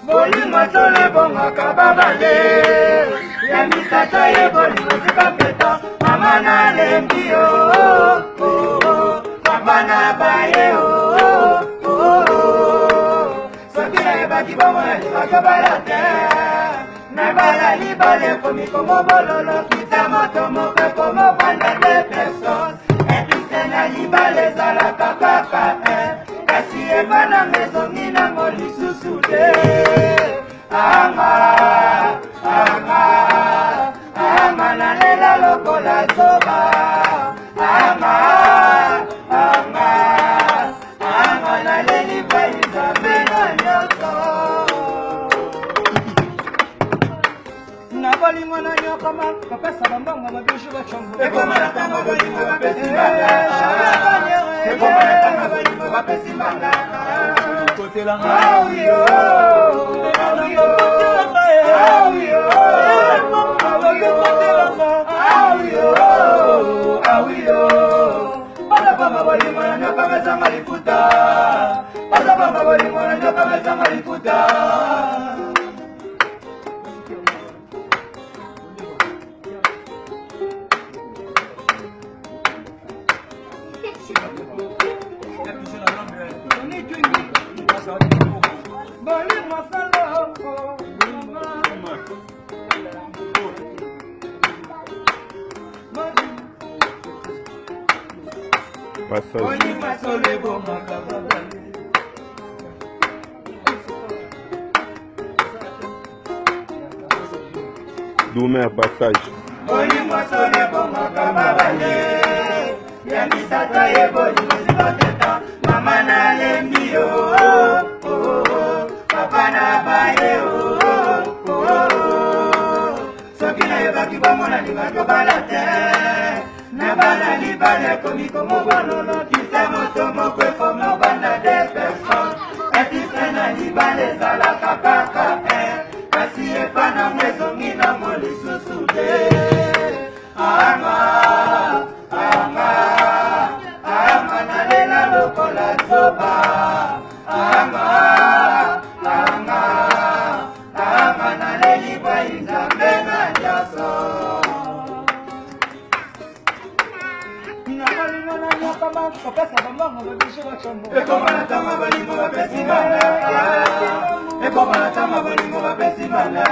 Bolingo tole bongo kababale ya misata ye bolingo sikapeta mama na lembi papa na baye soki na yebaki bongo na libaka bala te na bala libale komi komo bololo kita moto mope komo banda de personnes epise na libale ezalaka kaka kasi ebana mezongi nango lisusu te anga nalela lokola zoba anga naleli baizambe na nyonso na bolingo na nyokoma bapesa bambongo babiju bachongo ekomanatanga bolingo bapesi mbanga ekomanatanga bolingo bapesi mbanga Doumé à passage. Mama na lembi papa na baye soki na yebaki bongo na libaka bala te na bala libale komi komo bololo kisa moto moko ekomo banda de personnes epise na libale ezalaka kaka kasi epanango ezongi nango lisusu te anga nalela lokola zoba anga naleli baizambe na nyonso ekomanatanga bolingo bapesi mbala ekomanatanga bolingo bapesi mbala